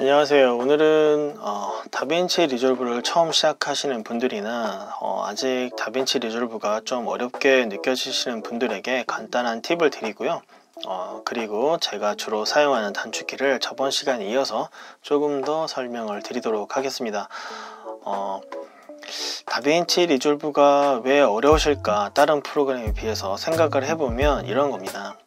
안녕하세요. 오늘은 다빈치 리졸브를 처음 시작하시는 분들이나 아직 다빈치 리졸브가 좀 어렵게 느껴지시는 분들에게 간단한 팁을 드리고요. 그리고 제가 주로 사용하는 단축키를 저번 시간에 이어서 조금 더 설명을 드리도록 하겠습니다. 다빈치 리졸브가 왜 어려우실까, 다른 프로그램에 비해서 생각을 해보면 이런 겁니다.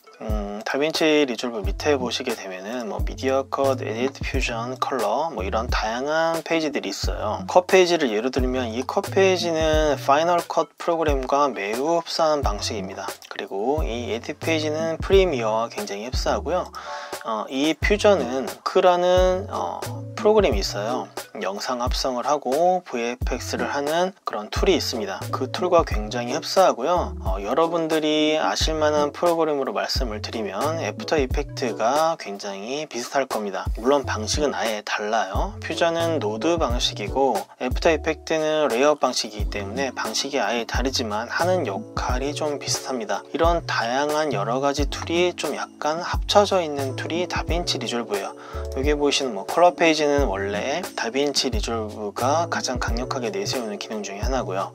다빈치 리졸브 밑에 보시게 되면은 미디어 컷, 에디트, 퓨전, 컬러 이런 다양한 페이지들이 있어요. 컷 페이지를 예로 들면 이 컷 페이지는 파이널 컷 프로그램과 매우 흡사한 방식입니다. 그리고 이 에디트 페이지는 프리미어와 굉장히 흡사하고요. 이 퓨전은 크라는 프로그램이 있어요. 영상 합성을 하고 VFX를 하는 그런 툴이 있습니다. 그 툴과 굉장히 흡사하고요. 여러분들이 아실만한 프로그램으로 말씀을 드리면 애프터 이펙트가 굉장히 비슷할 겁니다. 물론 방식은 아예 달라요. 퓨전은 노드 방식이고 애프터 이펙트는 레이아웃 방식이기 때문에 방식이 아예 다르지만 하는 역할이 좀 비슷합니다. 이런 다양한 여러가지 툴이 좀 약간 합쳐져 있는 툴이 다빈치 리졸브예요. 여기 보이시는 컬러 페이지는 원래 다빈치 리졸브가 가장 강력하게 내세우는 기능 중에 하나고요.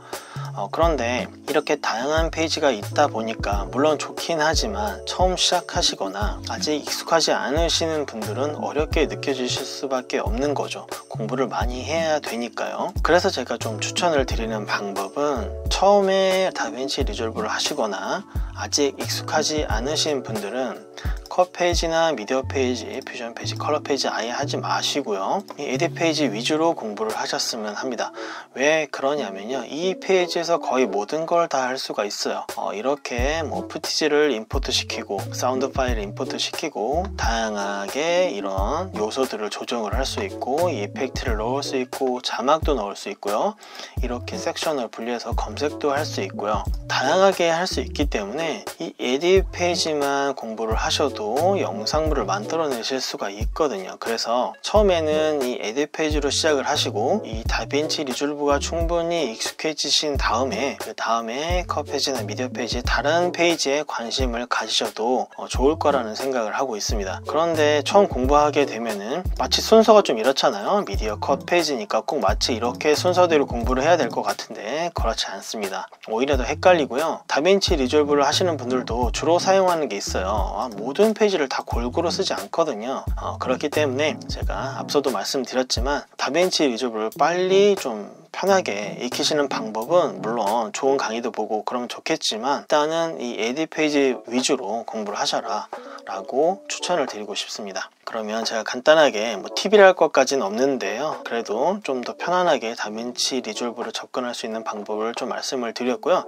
그런데 이렇게 다양한 페이지가 있다 보니까 물론 좋긴 하지만 처음 시작하시거나 아직 익숙하지 않으시는 분들은 어렵게 느껴지실 수밖에 없는 거죠. 공부를 많이 해야 되니까요. 그래서 제가 좀 추천을 드리는 방법은 처음에 다빈치 리졸브를 하시거나 아직 익숙하지 않으신 분들은 컷 페이지나 미디어 페이지, 퓨전 페이지, 컬러 페이지 아예 하지 마시고요. 이 에디트 페이지 위주로 공부를 하셨으면 합니다. 왜 그러냐면요, 이 페이지에서 거의 모든 걸 다 할 수가 있어요. 이렇게 푸티지를 임포트 시키고 사운드 파일을 임포트 시키고 다양하게 이런 요소들을 조정을 할 수 있고 이펙트를 넣을 수 있고 자막도 넣을 수 있고요. 이렇게 섹션을 분리해서 검색도 할 수 있고요. 다양하게 할 수 있기 때문에 이 에디트 페이지만 공부를 하셔도 영상물을 만들어내실 수가 있거든요. 그래서 처음에는 이 에디트 페이지로 시작을 하시고 이 다빈치 리졸브가 충분히 익숙해지신 다음에 그 다음에 컷 페이지나 미디어 페이지 다른 페이지에 관심을 가지셔도 좋을 거라는 생각을 하고 있습니다. 그런데 처음 공부하게 되면은 마치 순서가 좀 이렇잖아요. 미디어 컷 페이지니까 꼭 마치 이렇게 순서대로 공부를 해야 될 것 같은데 그렇지 않습니다. 오히려 더 헷갈리고요. 다빈치 리졸브를 하시는 분들도 주로 사용하는 게 있어요. 모든 페이지를 다 골고루 쓰지 않거든요. 그렇기 때문에 제가 앞서도 말씀드렸지만 다빈치 리졸브를 빨리 좀 편하게 익히시는 방법은 물론 좋은 강의도 보고 그러면 좋겠지만 일단은 이 에디트 페이지 위주로 공부를 하셔라 라고 추천을 드리고 싶습니다. 그러면 제가 간단하게 팁이랄 것까지는 없는데요, 그래도 좀 더 편안하게 다빈치 리졸브를 접근할 수 있는 방법을 좀 말씀을 드렸고요.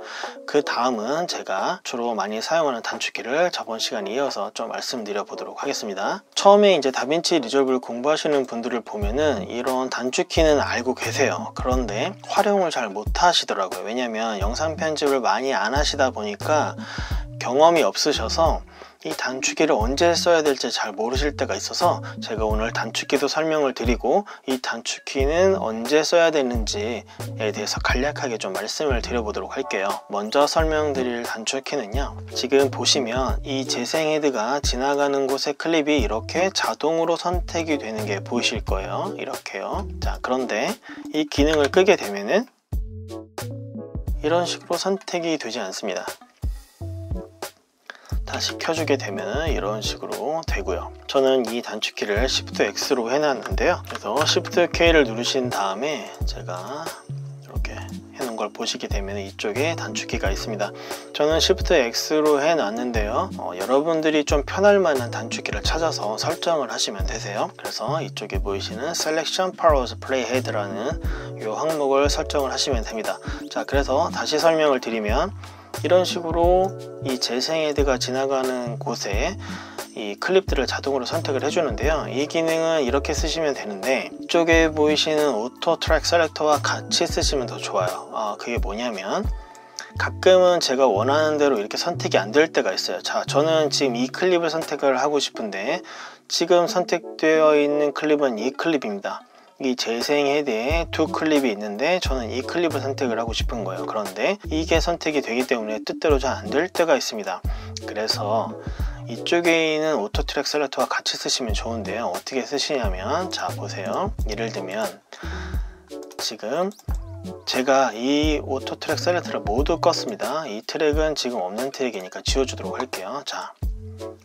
그 다음은 제가 주로 많이 사용하는 단축키를 저번 시간에 이어서 좀 말씀드려 보도록 하겠습니다. 처음에 이제 다빈치 리졸브를 공부하시는 분들을 보면은 이런 단축키는 알고 계세요. 그런데 활용을 잘 못 하시더라고요. 왜냐면 영상 편집을 많이 안 하시다 보니까 경험이 없으셔서 이 단축키를 언제 써야 될지 잘 모르실 때가 있어서 제가 오늘 단축키도 설명을 드리고 이 단축키는 언제 써야 되는지에 대해서 간략하게 좀 말씀을 드려보도록 할게요. 먼저 설명드릴 단축키는요, 지금 보시면 이 재생 헤드가 지나가는 곳의 클립이 이렇게 자동으로 선택이 되는 게 보이실 거예요. 이렇게요. 자, 그런데 이 기능을 끄게 되면은 이런 식으로 선택이 되지 않습니다. 다시 켜주게 되면 이런 식으로 되고요. 저는 이 단축키를 Shift X로 해놨는데요. 그래서 Shift K를 누르신 다음에 제가 이렇게 해놓은 걸 보시게 되면 이쪽에 단축키가 있습니다. 저는 Shift X로 해놨는데요. 여러분들이 좀 편할 만한 단축키를 찾아서 설정을 하시면 되세요. 그래서 이쪽에 보이시는 Selection Powers Playhead라는 이 항목을 설정을 하시면 됩니다. 자, 그래서 다시 설명을 드리면 이런 식으로 이 재생 헤드가 지나가는 곳에 이 클립들을 자동으로 선택을 해주는데요. 이 기능은 이렇게 쓰시면 되는데 이쪽에 보이시는 오토 트랙 셀렉터와 같이 쓰시면 더 좋아요. 그게 뭐냐면 가끔은 제가 원하는 대로 이렇게 선택이 안 될 때가 있어요. 자, 저는 지금 이 클립을 선택을 하고 싶은데 지금 선택되어 있는 클립은 이 클립입니다. 이 재생 헤드에 두 클립이 있는데 저는 이 클립을 선택을 하고 싶은 거예요. 그런데 이게 선택이 되기 때문에 뜻대로 잘 안 될 때가 있습니다. 그래서 이쪽에 있는 오토 트랙 셀렉터와 같이 쓰시면 좋은데요. 어떻게 쓰시냐면, 자 보세요. 예를 들면 지금 제가 이 오토 트랙 셀렉터를 모두 껐습니다. 이 트랙은 지금 없는 트랙이니까 지워주도록 할게요. 자,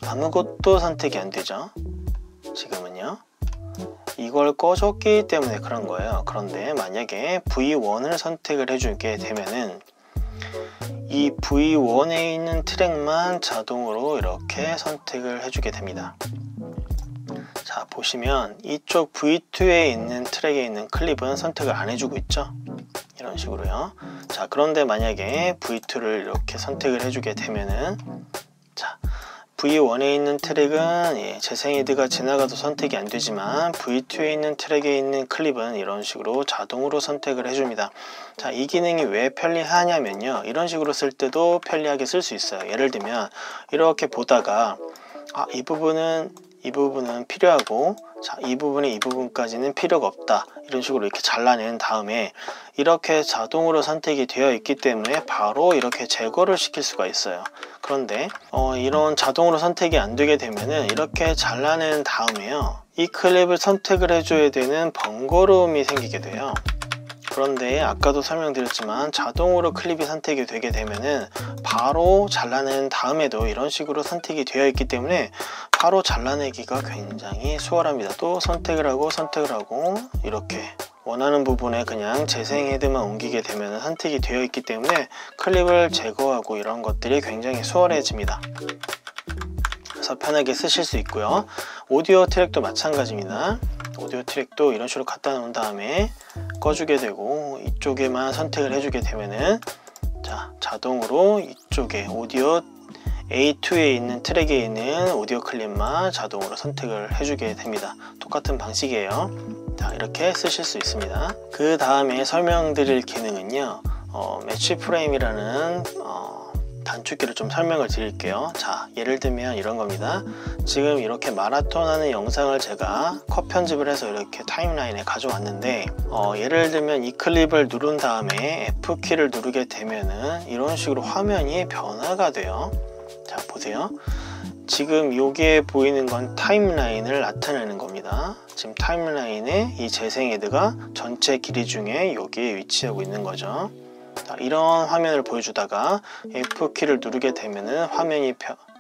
아무것도 선택이 안 되죠. 지금은요. 이걸 꺼줬기 때문에 그런 거예요. 그런데 만약에 V1을 선택을 해주게 되면은 이 V1에 있는 트랙만 자동으로 이렇게 선택을 해주게 됩니다. 자 보시면 이쪽 V2에 있는 트랙에 있는 클립은 선택을 안 해주고 있죠. 이런 식으로요. 자 그런데 만약에 V2를 이렇게 선택을 해주게 되면은, 자 V1에 있는 트랙은 재생헤드가 지나가도 선택이 안 되지만 V2에 있는 트랙에 있는 클립은 이런 식으로 자동으로 선택을 해줍니다. 자, 이 기능이 왜 편리하냐면요, 이런 식으로 쓸 때도 편리하게 쓸 수 있어요. 예를 들면 이렇게 보다가 이 부분은 필요하고, 자, 이 부분까지는 필요가 없다, 이런 식으로 이렇게 잘라낸 다음에 이렇게 자동으로 선택이 되어 있기 때문에 바로 이렇게 제거를 시킬 수가 있어요. 그런데 이런 자동으로 선택이 안 되게 되면은 이렇게 잘라낸 다음에요, 이 클립을 선택을 해줘야 되는 번거로움이 생기게 돼요. 그런데 아까도 설명드렸지만 자동으로 클립이 선택이 되게 되면은 바로 잘라낸 다음에도 이런 식으로 선택이 되어 있기 때문에 바로 잘라내기가 굉장히 수월합니다. 또 선택을 하고 이렇게 원하는 부분에 그냥 재생헤드만 옮기게 되면 선택이 되어 있기 때문에 클립을 제거하고 이런 것들이 굉장히 수월해집니다. 그래서 편하게 쓰실 수 있고요. 오디오 트랙도 마찬가지입니다. 오디오 트랙도 이런 식으로 갖다 놓은 다음에 꺼주게 되고, 이쪽에만 선택을 해주게 되면은, 자 자동으로 이쪽에 오디오 A2에 있는 트랙에 있는 오디오 클립만 자동으로 선택을 해주게 됩니다. 똑같은 방식이에요. 자 이렇게 쓰실 수 있습니다. 그 다음에 설명드릴 기능은요, 매치 프레임이라는 단축키를 좀 설명을 드릴게요. 자 예를 들면 이런 겁니다. 지금 이렇게 마라톤 하는 영상을 제가 컷 편집을 해서 이렇게 타임라인에 가져왔는데, 예를 들면 이 클립을 누른 다음에 F키를 누르게 되면은 이런 식으로 화면이 변화가 돼요. 자 보세요. 지금 여기에 보이는 건 타임라인을 나타내는 겁니다. 지금 타임라인에 이 재생헤드가 전체 길이 중에 여기에 위치하고 있는 거죠. 자, 이런 화면을 보여주다가 F키를 누르게 되면은 화면이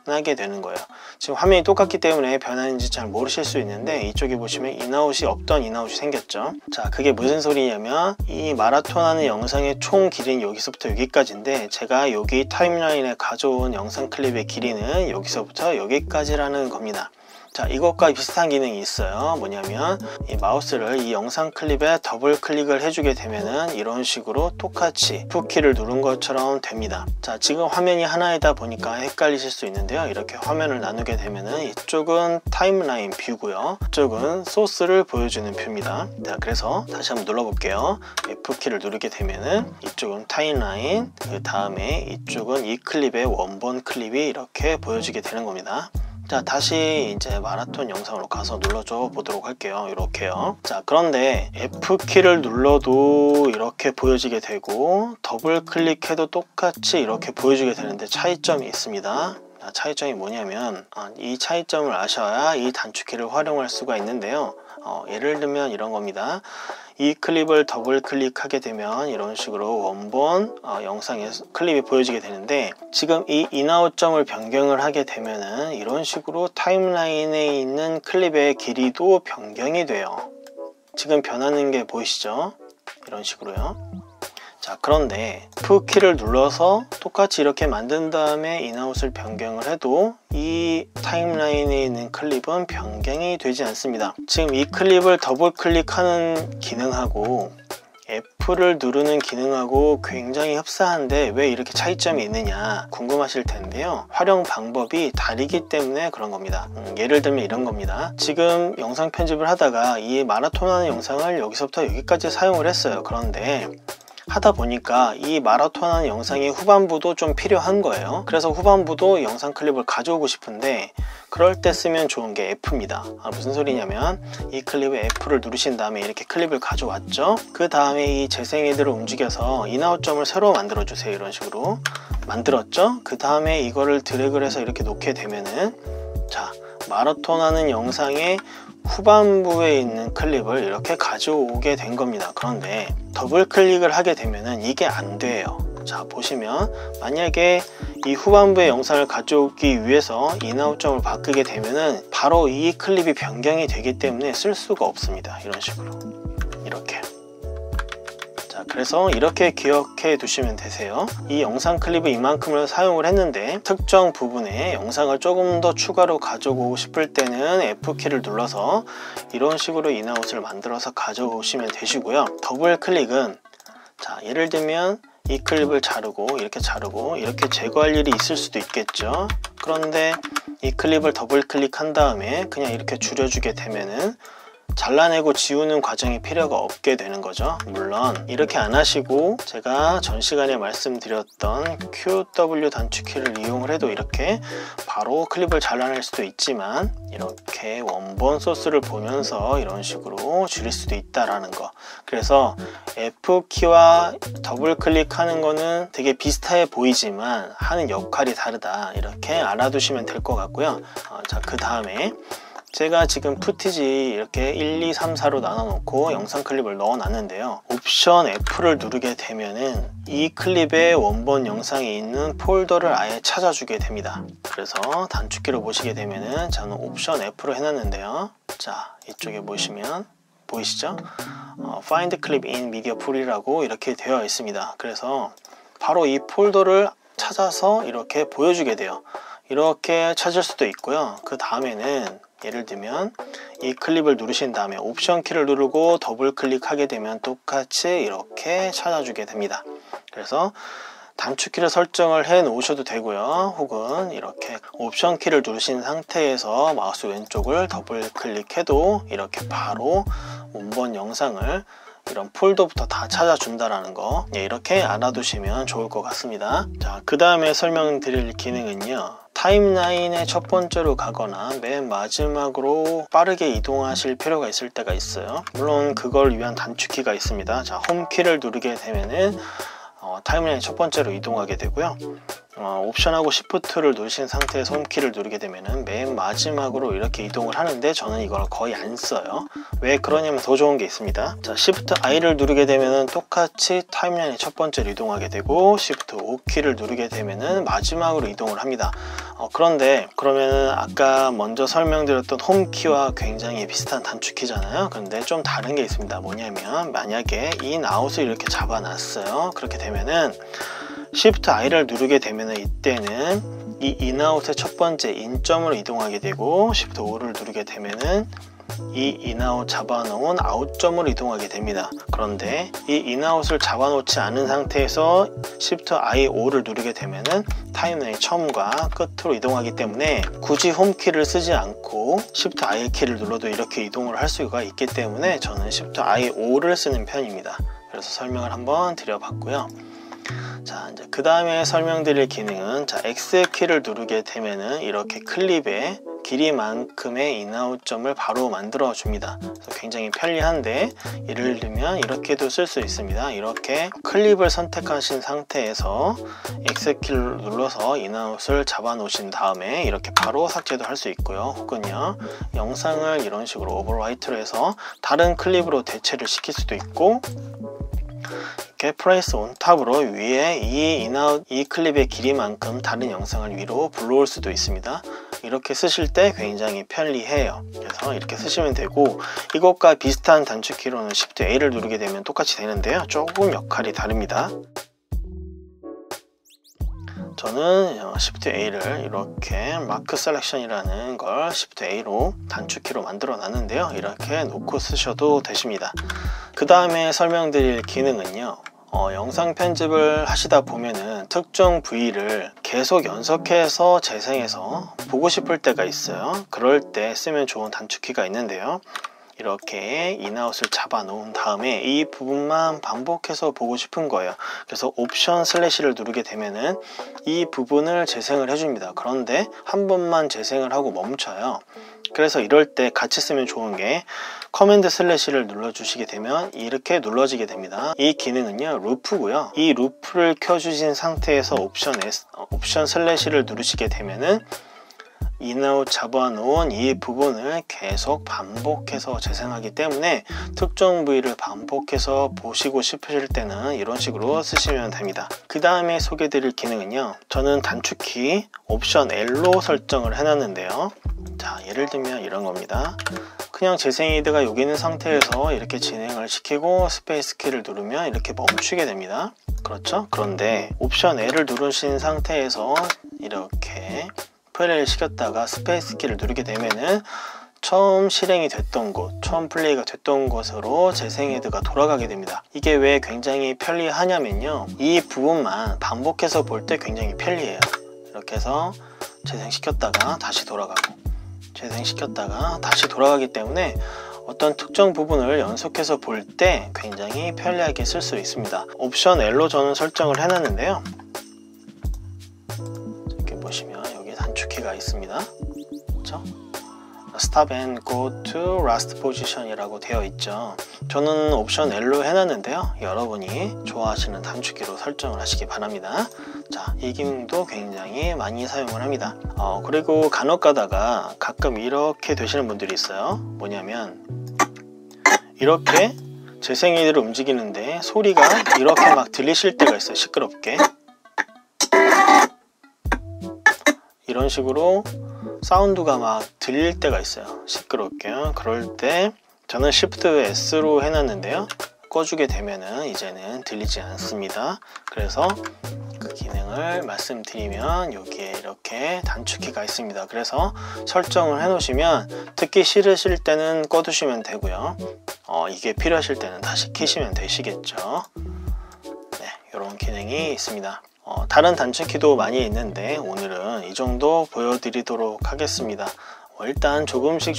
변하게 되는 거예요. 지금 화면이 똑같기 때문에 변하는지 잘 모르실 수 있는데, 이쪽에 보시면 인아웃이 없던 인아웃이 생겼죠. 자 그게 무슨 소리냐면, 이 마라톤 하는 영상의 총 길이는 여기서부터 여기까지인데, 제가 여기 타임라인에 가져온 영상 클립의 길이는 여기서부터 여기까지라는 겁니다. 자 이것과 비슷한 기능이 있어요. 뭐냐면 이 마우스를 이 영상 클립에 더블 클릭을 해주게 되면은 이런 식으로 똑같이 F키를 누른 것처럼 됩니다. 자 지금 화면이 하나이다 보니까 헷갈리실 수 있는데요, 이렇게 화면을 나누게 되면은 이쪽은 타임라인 뷰고요, 이쪽은 소스를 보여주는 뷰입니다. 자 그래서 다시 한번 눌러볼게요. F키를 누르게 되면은 이쪽은 타임라인, 그 다음에 이쪽은 이 클립의 원본 클립이 이렇게 보여지게 되는 겁니다. 자 다시 이제 마라톤 영상으로 가서 눌러줘 보도록 할게요. 이렇게요. 자 그런데 F키를 눌러도 이렇게 보여지게 되고, 더블 클릭해도 똑같이 이렇게 보여지게 되는데 차이점이 있습니다. 차이점이 뭐냐면, 이 차이점을 아셔야 이 단축키를 활용할 수가 있는데요, 예를 들면 이런 겁니다. 이 클립을 더블 클릭하게 되면 이런 식으로 원본 영상의 클립이 보여지게 되는데, 지금 이 인아웃점을 변경을 하게 되면은 이런 식으로 타임라인에 있는 클립의 길이도 변경이 돼요. 지금 변하는 게 보이시죠? 이런 식으로요. 자 그런데 F키를 눌러서 똑같이 이렇게 만든 다음에 인아웃을 변경을 해도 이 타임라인에 있는 클립은 변경이 되지 않습니다. 지금 이 클립을 더블 클릭하는 기능하고 F를 누르는 기능하고 굉장히 흡사한데 왜 이렇게 차이점이 있느냐 궁금하실 텐데요, 활용 방법이 다르기 때문에 그런 겁니다. 예를 들면 이런 겁니다. 지금 영상 편집을 하다가 이 마라톤 하는 영상을 여기서부터 여기까지 사용을 했어요. 그런데 하다 보니까 이 마라톤 하는 영상의 후반부도 좀 필요한 거예요. 그래서 후반부도 영상 클립을 가져오고 싶은데, 그럴 때 쓰면 좋은 게 F입니다. 무슨 소리냐면, 이 클립에 F를 누르신 다음에 이렇게 클립을 가져왔죠. 그 다음에 이 재생헤드를 움직여서 인아웃점을 새로 만들어 주세요. 이런 식으로 만들었죠. 그 다음에 이거를 드래그를 해서 이렇게 놓게 되면은 마라톤 하는 영상의 후반부에 있는 클립을 이렇게 가져오게 된 겁니다. 그런데 더블 클릭을 하게 되면은 이게 안 돼요. 자, 보시면 만약에 이 후반부의 영상을 가져오기 위해서 인아웃점을 바꾸게 되면은 바로 이 클립이 변경이 되기 때문에 쓸 수가 없습니다. 이런 식으로 이렇게. 자, 그래서 이렇게 기억해 두시면 되세요. 이 영상 클립을 이만큼을 사용을 했는데 특정 부분에 영상을 조금 더 추가로 가져오고 싶을 때는 F키를 눌러서 이런 식으로 인아웃을 만들어서 가져오시면 되시고요. 더블 클릭은, 자, 예를 들면 이 클립을 자르고 이렇게 제거할 일이 있을 수도 있겠죠. 그런데 이 클립을 더블 클릭한 다음에 그냥 이렇게 줄여주게 되면은 잘라내고 지우는 과정이 필요가 없게 되는 거죠. 물론 이렇게 안 하시고 제가 전 시간에 말씀드렸던 QW 단축키를 이용을 해도 이렇게 바로 클립을 잘라낼 수도 있지만 이렇게 원본 소스를 보면서 이런 식으로 줄일 수도 있다라는 거. 그래서 F키와 더블 클릭하는 거는 되게 비슷해 보이지만 하는 역할이 다르다, 이렇게 알아두시면 될 것 같고요. 자, 그 다음에 제가 지금 푸티지 이렇게 1, 2, 3, 4로 나눠 놓고 영상 클립을 넣어 놨는데요. 옵션 F를 누르게 되면은 이 클립의 원본 영상이 있는 폴더를 아예 찾아주게 됩니다. 그래서 단축키로 보시게 되면은 저는 옵션 F로 해놨는데요. 자, 이쪽에 보시면 보이시죠? Find Clip in Media Pool이라고 이렇게 되어 있습니다. 그래서 바로 이 폴더를 찾아서 이렇게 보여주게 돼요. 이렇게 찾을 수도 있고요. 그 다음에는 예를 들면 이 클립을 누르신 다음에 옵션 키를 누르고 더블 클릭하게 되면 똑같이 이렇게 찾아주게 됩니다. 그래서 단축키를 설정을 해 놓으셔도 되고요. 혹은 이렇게 옵션 키를 누르신 상태에서 마우스 왼쪽을 더블 클릭해도 이렇게 바로 원본 영상을 이런 폴더부터 다 찾아준다라는 거, 이렇게 알아두시면 좋을 것 같습니다. 자, 그 다음에 설명드릴 기능은요, 타임라인의 첫 번째로 가거나 맨 마지막으로 빠르게 이동하실 필요가 있을 때가 있어요. 물론 그걸 위한 단축키가 있습니다. 자, 홈키를 누르게 되면은 타임라인 첫 번째로 이동하게 되고요. 옵션하고 시프트를 누르신 상태에서 홈키를 누르게 되면은 맨 마지막으로 이렇게 이동을 하는데 저는 이걸 거의 안 써요. 왜 그러냐면 더 좋은 게 있습니다. 자, 시프트 I를 누르게 되면은 똑같이 타임라인의 첫 번째로 이동하게 되고 시프트 O키를 누르게 되면은 마지막으로 이동을 합니다. 그런데 그러면은 아까 먼저 설명드렸던 홈키와 굉장히 비슷한 단축키잖아요. 그런데 좀 다른 게 있습니다. 뭐냐면 만약에 인, 아웃을 이렇게 잡아놨어요. 그렇게 되면은 Shift I를 누르게 되면은 이때는 이 인아웃의 첫 번째 인점으로 이동하게 되고 Shift O를 누르게 되면은 이 인아웃 잡아놓은 아웃점으로 이동하게 됩니다. 그런데 이 인아웃을 잡아놓지 않은 상태에서 Shift I O를 누르게 되면은 타임라인 처음과 끝으로 이동하기 때문에 굳이 홈키를 쓰지 않고 Shift I 키를 눌러도 이렇게 이동을 할 수가 있기 때문에 저는 Shift I O를 쓰는 편입니다. 그래서 설명을 한번 드려봤고요. 자, 이제 그 다음에 설명드릴 기능은, 자, X키를 누르게 되면은 이렇게 클립의 길이만큼의 인아웃점을 바로 만들어 줍니다. 그래서 굉장히 편리한데 예를 들면 이렇게도 쓸 수 있습니다. 이렇게 클립을 선택하신 상태에서 X키를 눌러서 인아웃을 잡아 놓으신 다음에 이렇게 바로 삭제도 할 수 있고요. 혹은요, 영상을 이런 식으로 오버라이트로 해서 다른 클립으로 대체를 시킬 수도 있고, 이렇게 프레스 온 탑으로 위에 이 클립의 길이만큼 다른 영상을 위로 불러올 수도 있습니다. 이렇게 쓰실 때 굉장히 편리해요. 그래서 이렇게 쓰시면 되고, 이것과 비슷한 단축키로는 Shift A를 누르게 되면 똑같이 되는데요, 조금 역할이 다릅니다. 저는 Shift A를 이렇게 마크 셀렉션이라는 걸 Shift A로 단축키로 만들어 놨는데요, 이렇게 놓고 쓰셔도 되십니다. 그 다음에 설명드릴 기능은요, 영상 편집을 하시다 보면은 특정 부위를 계속 연속해서 재생해서 보고 싶을 때가 있어요. 그럴 때 쓰면 좋은 단축키가 있는데요, 이렇게 인아웃을 잡아 놓은 다음에 이 부분만 반복해서 보고 싶은 거예요. 그래서 옵션 슬래시를 누르게 되면은 이 부분을 재생을 해줍니다. 그런데 한 번만 재생을 하고 멈춰요. 그래서 이럴 때 같이 쓰면 좋은 게 커맨드 슬래시를 눌러주시게 되면 이렇게 눌러지게 됩니다. 이 기능은요, 루프고요. 이 루프를 켜주신 상태에서 옵션 슬래시를 누르시게 되면은 인아웃 잡아놓은 이 부분을 계속 반복해서 재생하기 때문에 특정 부위를 반복해서 보시고 싶으실 때는 이런 식으로 쓰시면 됩니다. 그 다음에 소개드릴 기능은요, 저는 단축키 옵션 L로 설정을 해놨는데요. 자, 예를 들면 이런 겁니다. 그냥 재생이드가 여기 있는 상태에서 이렇게 진행을 시키고 스페이스 키를 누르면 이렇게 멈추게 됩니다. 그렇죠? 그런데 옵션 L을 누르신 상태에서 이렇게 플레이를 시켰다가 스페이스 키를 누르게 되면은 처음 실행이 됐던 곳, 처음 플레이가 됐던 곳으로 재생헤드가 돌아가게 됩니다. 이게 왜 굉장히 편리하냐면요, 이 부분만 반복해서 볼 때 굉장히 편리해요. 이렇게 해서 재생시켰다가 다시 돌아가고 재생시켰다가 다시 돌아가기 때문에 어떤 특정 부분을 연속해서 볼 때 굉장히 편리하게 쓸 수 있습니다. 옵션 L로 저는 설정을 해놨는데요, 이렇게 보시면 여기 단축키가 있습니다. 그렇죠? Stop and go to last position 이라고 되어 있죠. 저는 옵션 L로 해놨는데요, 여러분이 좋아하시는 단축키로 설정을 하시기 바랍니다. 자, 이 기능도 굉장히 많이 사용을 합니다. 그리고 간혹 가다가 가끔 이렇게 되시는 분들이 있어요. 뭐냐면 이렇게 재생이드를 움직이는데 소리가 이렇게 막 들리실 때가 있어요. 시끄럽게 이런 식으로 사운드가 막 들릴 때가 있어요. 시끄럽게요. 그럴 때 저는 Shift S로 해놨는데요, 꺼주게 되면은 이제는 들리지 않습니다. 그래서 그 기능을 말씀드리면 여기에 이렇게 단축키가 있습니다. 그래서 설정을 해 놓으시면 듣기 싫으실 때는 꺼두시면 되고요, 이게 필요하실 때는 다시 켜시면 되시겠죠. 네, 이런 기능이 있습니다. 다른 단축키도 많이 있는데 오늘은 이 정도 보여드리도록 하겠습니다. 일단 조금씩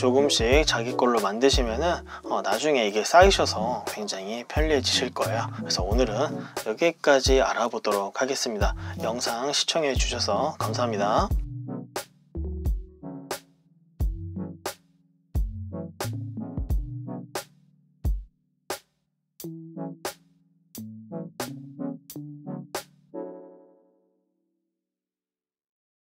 자기 걸로 만드시면은 나중에 이게 쌓이셔서 굉장히 편리해지실 거예요. 그래서 오늘은 여기까지 알아보도록 하겠습니다. 영상 시청해 주셔서 감사합니다.